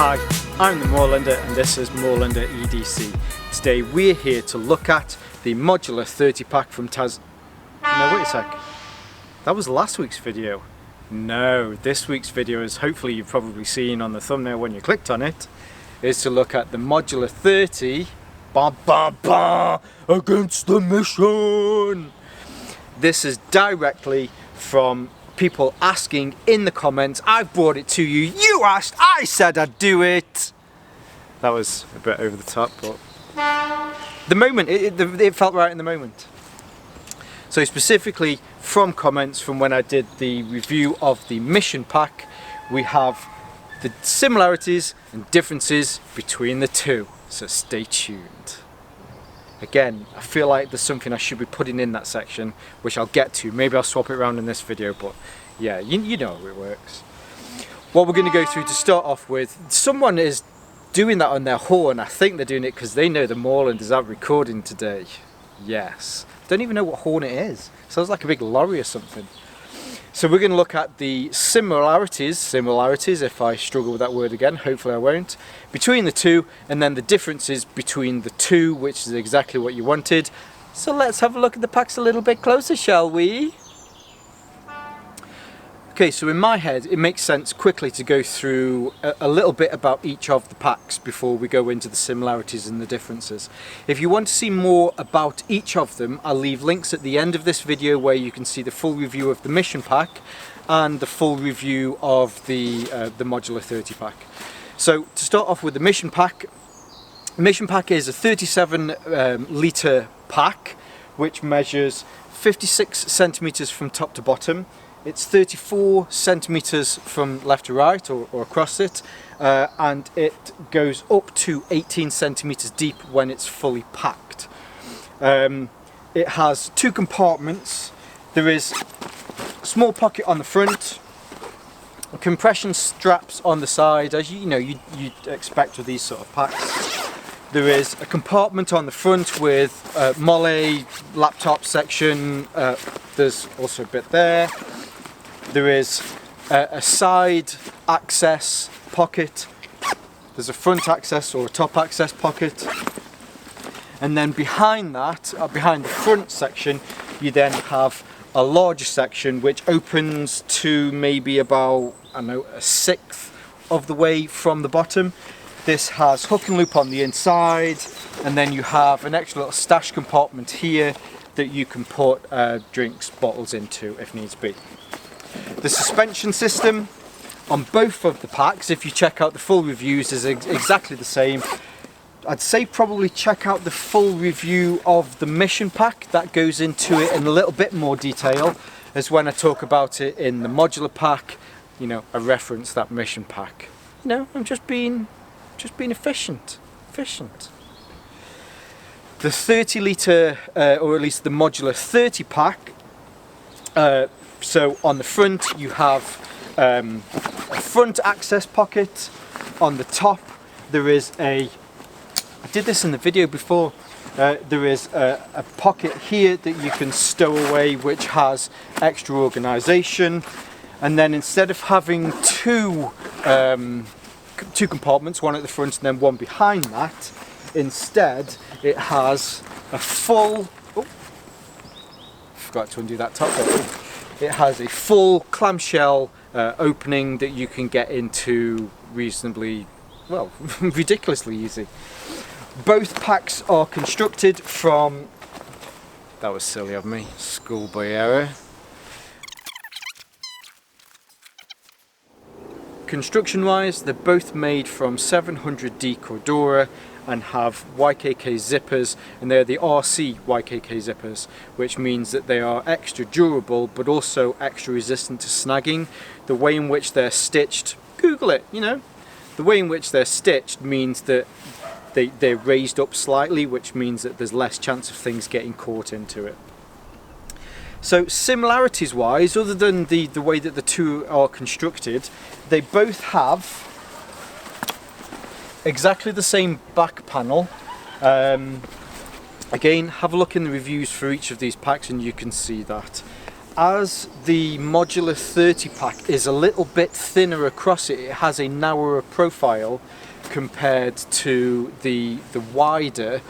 Hi, I'm the Moorlander and this is Moorlander EDC. Today we're here to look at the Modular 30 pack from No, wait a sec. That was last week's video. No, this week's video, as hopefully you've probably seen on the thumbnail when you clicked on it, is to look at the Modular 30 against the mission. This is directly from people asking in the comments. I've brought it to you. You asked, I said I'd do it. That was a bit over the top, but the moment, it felt right in the moment. So specifically from comments from when I did the review of the mission pack, we have the similarities and differences between the two. So stay tuned. Again, I feel like there's something I should be putting in that section, which I'll get to. Maybe I'll swap it around in this video, but yeah, you know how it works. What we're going to go through to start off with, someone is doing that on their horn. I think they're doing it because they know the Moorlanders are recording today. Yes. Don't even know what horn it is. Sounds like a big lorry or something. So we're going to look at the similarities, if I struggle with that word again, hopefully I won't, between the two, and then the differences between the two, which is exactly what you wanted. So let's have a look at the packs a little bit closer, shall we? Okay, so in my head it makes sense quickly to go through a little bit about each of the packs before we go into the similarities and the differences. If you want to see more about each of them, I'll leave links at the end of this video where you can see the full review of the mission pack and the full review of the Modular 30 pack. So to start off with the mission pack is a 37 litre pack which measures 56 centimetres from top to bottom. It's 34 centimetres from left to right or across it, and it goes up to 18 centimetres deep when it's fully packed. It has two compartments. There is a small pocket on the front, compression straps on the side, as you'd expect with these sort of packs. There is a compartment on the front with Molle laptop section. There's also a bit there. There is a side access pocket, there's a front access or a top access pocket, and then behind that, behind the front section, you then have a larger section which opens to maybe about, I don't know, a sixth of the way from the bottom. This has hook and loop on the inside, and then you have an extra little stash compartment here that you can put drinks bottles into if needs be. The suspension system on both of the packs, if you check out the full reviews, is exactly the same. I'd say probably check out the full review of the mission pack. That goes into it in a little bit more detail, as when I talk about it in the modular pack, I reference that mission pack. I'm just being efficient. The 30 litre, or at least the Modular 30 pack, so on the front you have a front access pocket. On the top there is I did this in the video before, there is a pocket here that you can stow away which has extra organisation, and then instead of having two compartments, one at the front and then one behind that, instead it has a full, forgot to undo that top bit. It has a full clamshell opening that you can get into reasonably, well, ridiculously easy. Both packs are constructed from, that was silly of me, schoolboy error. Construction wise, they're both made from 700D Cordura and have YKK zippers, and they're the RC YKK zippers, which means that they are extra durable but also extra resistant to snagging. The way in which they're stitched, Google it, the way in which they're stitched means that they're raised up slightly, which means that there's less chance of things getting caught into it. So similarities wise, other than the way that the two are constructed, they both have exactly the same back panel. Again, have a look in the reviews for each of these packs and you can see that. as the modular 30 pack is a little bit thinner across it, it has a narrower profile compared to the wider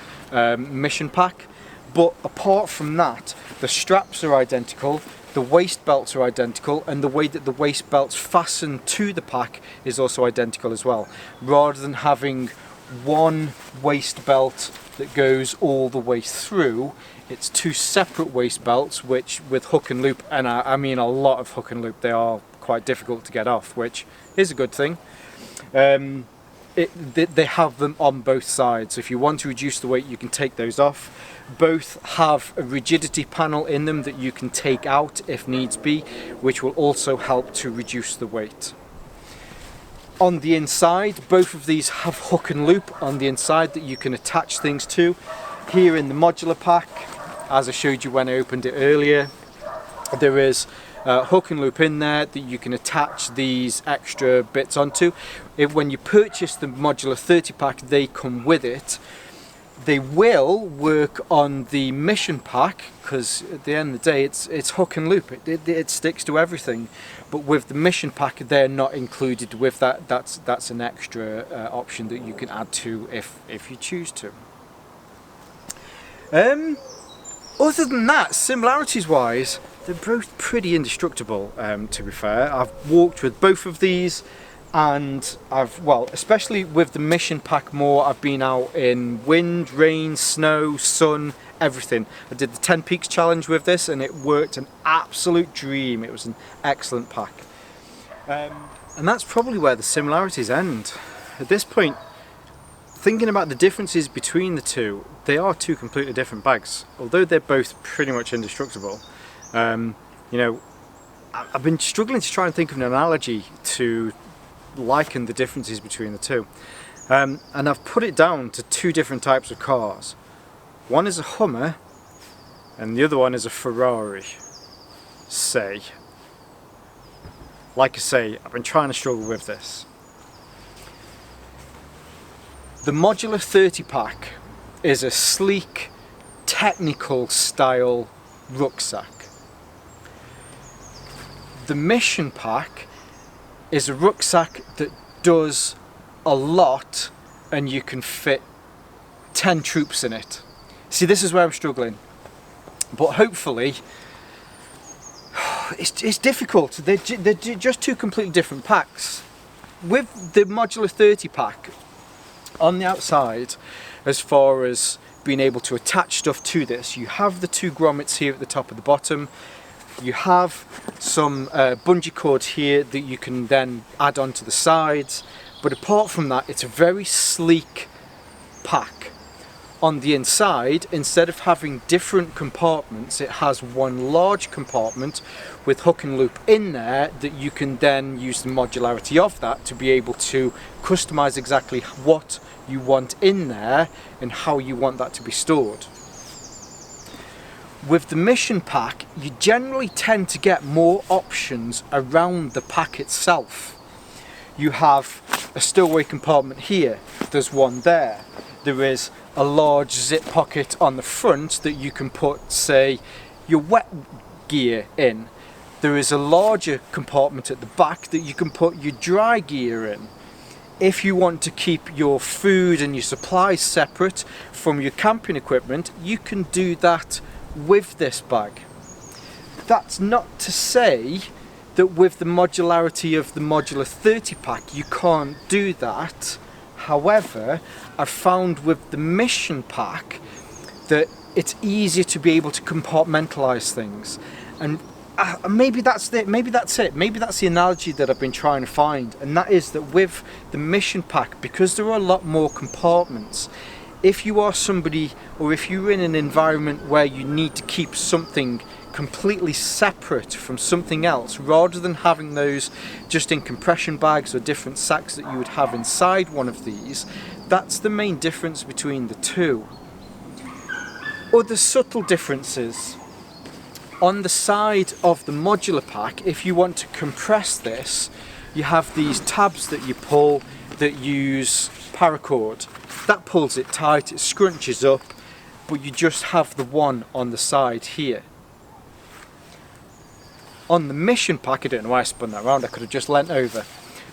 mission pack. But apart from that, the straps are identical, the waist belts are identical, and the way that the waist belts fasten to the pack is also identical as well. Rather than having one waist belt that goes all the way through, it's two separate waist belts, which with hook and loop, and I mean a lot of hook and loop, they are quite difficult to get off, which is a good thing. They have them on both sides. If you want to reduce the weight, you can take those off. Both have a rigidity panel in them that you can take out if needs be, which will also help to reduce the weight. On the inside, both of these have hook and loop on the inside that you can attach things to. Here in the modular pack, as I showed you when I opened it earlier, there is hook and loop in there that you can attach these extra bits onto. When you purchase the modular 30 pack, they come with it. They will work on the mission pack, because at the end of the day it's hook and loop, it sticks to everything. But with the mission pack, they're not included with that. That's an extra option that you can add to if you choose to. Other than that, similarities wise, they're both pretty indestructible, to be fair. I've walked with both of these, and especially with the mission pack more, I've been out in wind, rain, snow, sun, everything. I did the 10 Peaks challenge with this and it worked an absolute dream. It was an excellent pack. And that's probably where the similarities end. At this point, thinking about the differences between the two, they are two completely different bags. Although they're both pretty much indestructible, you know, I've been struggling to try and think of an analogy to liken the differences between the two. And I've put it down to two different types of cars. One is a Hummer and the other one is a Ferrari, say. Like I say, I've been trying to struggle with this. The modular 30 pack is a sleek, technical style rucksack. The mission pack is a rucksack that does a lot and you can fit 10 troops in it. See, this is where I'm struggling. But hopefully, it's difficult. They're just two completely different packs. With the modular 30 pack, on the outside, as far as being able to attach stuff to this, you have the two grommets here at the top and the bottom. You have some bungee cords here that you can then add onto the sides. But apart from that, it's a very sleek pack. On the inside, instead of having different compartments, it has one large compartment with hook and loop in there that you can then use the modularity of that to be able to customize exactly what you want in there and how you want that to be stored. With the mission pack, you generally tend to get more options around the pack itself. You have a stowaway compartment here, there's one there. There is a large zip pocket on the front that you can put, say, your wet gear in. There is a larger compartment at the back that you can put your dry gear in. If you want to keep your food and your supplies separate from your camping equipment, you can do that with this bag. That's not to say that with the modularity of the modular 30 pack you can't do that. However, I've found with the mission pack that it's easier to be able to compartmentalize things, and maybe that's it. Maybe that's the analogy that I've been trying to find, and that is that with the mission pack, because there are a lot more compartments, if you are somebody, or if you're in an environment where you need to keep something completely separate from something else, rather than having those just in compression bags or different sacks that you would have inside one of these, that's the main difference between the two. Other subtle differences. On the side of the modular pack, if you want to compress this, you have these tabs that you pull that use paracord. That pulls it tight, it scrunches up, but you just have the one on the side here. On the Mission Pack, I don't know why I spun that around, I could have just leant over.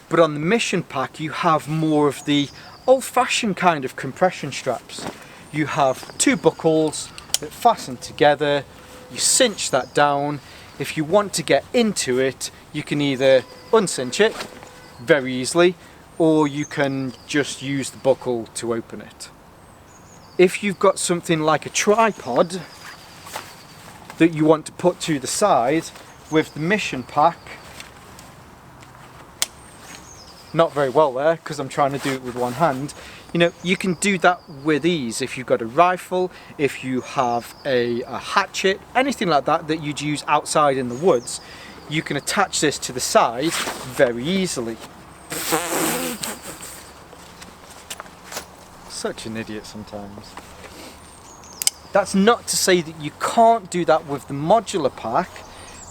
But on the Mission Pack you have more of the old-fashioned kind of compression straps. You have two buckles that fasten together, you cinch that down. If you want to get into it, you can either uncinch it very easily, or you can just use the buckle to open it. If you've got something like a tripod that you want to put to the side, with the Mission Pack, not very well there because I'm trying to do it with one hand, you know, you can do that with ease. If you've got a rifle, if you have a hatchet, anything like that that you'd use outside in the woods, you can attach this to the side very easily. Such an idiot sometimes. That's not to say that you can't do that with the modular pack.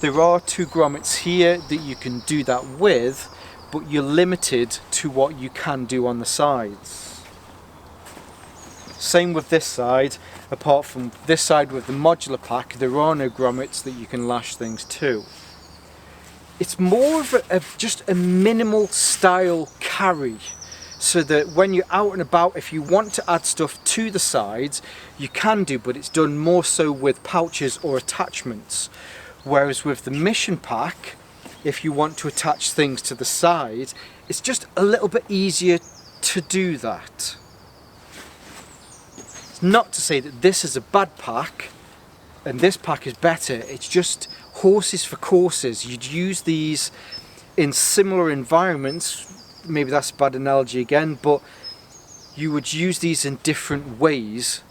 There are 2 grommets here that you can do that with, but you're limited to what you can do on the sides. Same with this side. Apart from this side with the modular pack, there are no grommets that you can lash things to. It's more of just a minimal style carry, so that when you're out and about, if you want to add stuff to the sides, you can do, but it's done more so with pouches or attachments. Whereas with the Mission Pack, if you want to attach things to the side, it's just a little bit easier to do that. It's not to say that this is a bad pack and this pack is better, it's just horses for courses. You'd use these in similar environments, maybe that's a bad analogy again, but you would use these in different ways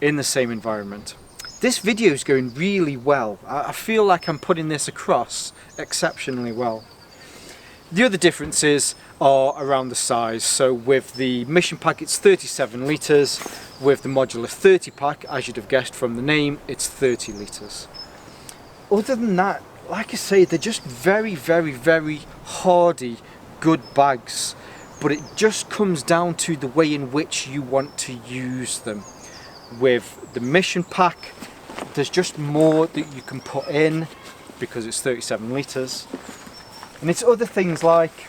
in the same environment. This video is going really well. I feel like I'm putting this across exceptionally well. The other differences are around the size. So with the Mission Pack it's 37 litres, with the modular 30 pack, as you'd have guessed from the name, it's 30 litres. Other than that, like I say, they're just very, very, very hardy, good bags. But it just comes down to the way in which you want to use them. With the Mission Pack, there's just more that you can put in because it's 37 litres. And it's other things like,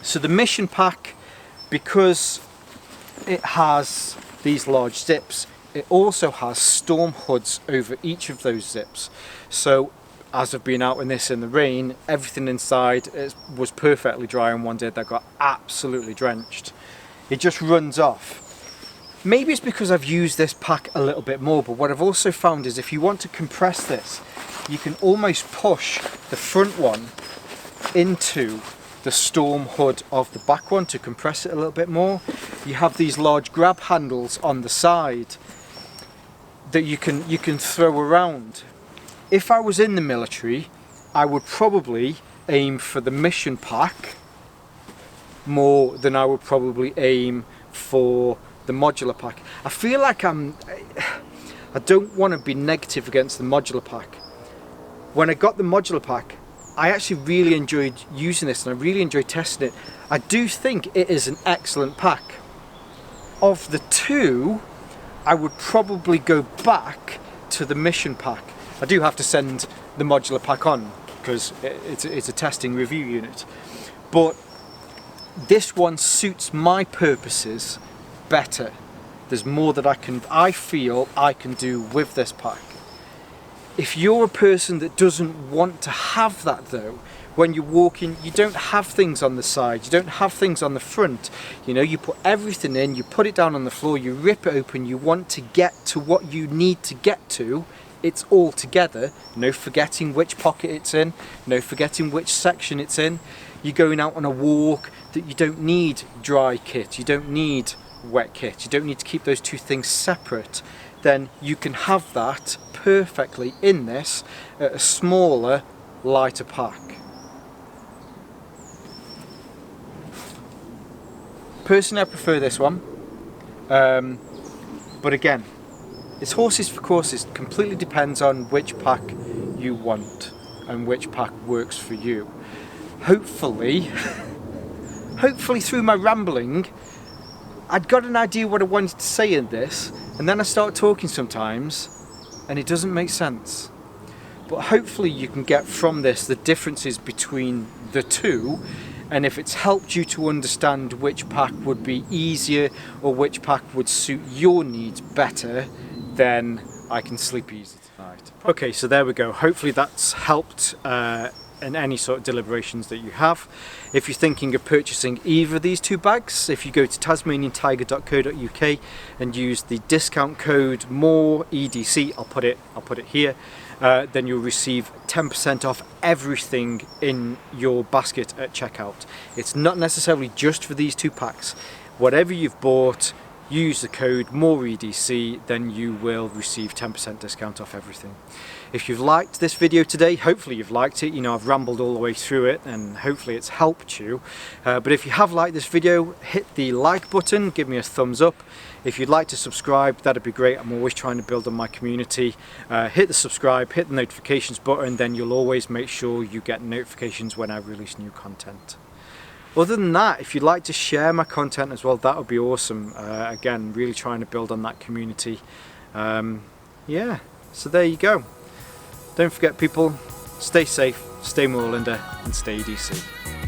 so the Mission Pack, because it has these large zips, it also has storm hoods over each of those zips. So as I've been out in this in the rain, everything inside was perfectly dry, and one day that got absolutely drenched. It just runs off. Maybe it's because I've used this pack a little bit more, but what I've also found is if you want to compress this, you can almost push the front one into the storm hood of the back one to compress it a little bit more. You have these large grab handles on the side that you can throw around. If I was in the military, I would probably aim for the Mission Pack more than I would probably aim for the modular pack. I feel like I don't want to be negative against the modular pack. When I got the modular pack, I actually really enjoyed using this and I really enjoyed testing it. I do think it is an excellent pack. Of the two, I would probably go back to the Mission Pack. I do have to send the modular pack on because it's a testing review unit, but this one suits my purposes better. There's more that I feel I can do with this pack. If you're a person that doesn't want to have that though, when you're walking, you don't have things on the side, you don't have things on the front, you know, you put everything in, you put it down on the floor, you rip it open, you want to get to what you need to get to, it's all together, no forgetting which pocket it's in, no forgetting which section it's in. You're going out on a walk that you don't need dry kit, you don't need wet kit, you don't need to keep those two things separate, then you can have that perfectly in this at a smaller, lighter pack. Personally, I prefer this one, but again, it's horses for courses. It completely depends on which pack you want and which pack works for you. Hopefully through my rambling, I'd got an idea what I wanted to say in this, and then I start talking sometimes and it doesn't make sense. but hopefully you can get from this the differences between the two, and if it's helped you to understand which pack would be easier or which pack would suit your needs better, then I can sleep easy tonight. Okay, so there we go. Hopefully that's helped in any sort of deliberations that you have. If you're thinking of purchasing either of these two bags, if you go to tasmaniantiger.co.uk and use the discount code MOOREDC, I'll put it here, then you'll receive 10% off everything in your basket at checkout. It's not necessarily just for these two packs. Whatever you've bought, use the code MOOREDC, then you will receive 10% discount off everything. If you've liked this video today, hopefully you've liked it. You know, I've rambled all the way through it and hopefully it's helped you. But if you have liked this video, hit the like button, give me a thumbs up. If you'd like to subscribe, that'd be great. I'm always trying to build on my community. Hit the subscribe, hit the notifications button, then you'll always make sure you get notifications when I release new content. Other than that, if you'd like to share my content as well, that would be awesome. Again, really trying to build on that community. Yeah, so there you go. Don't forget, people, stay safe, stay Moorlander, and stay EDC.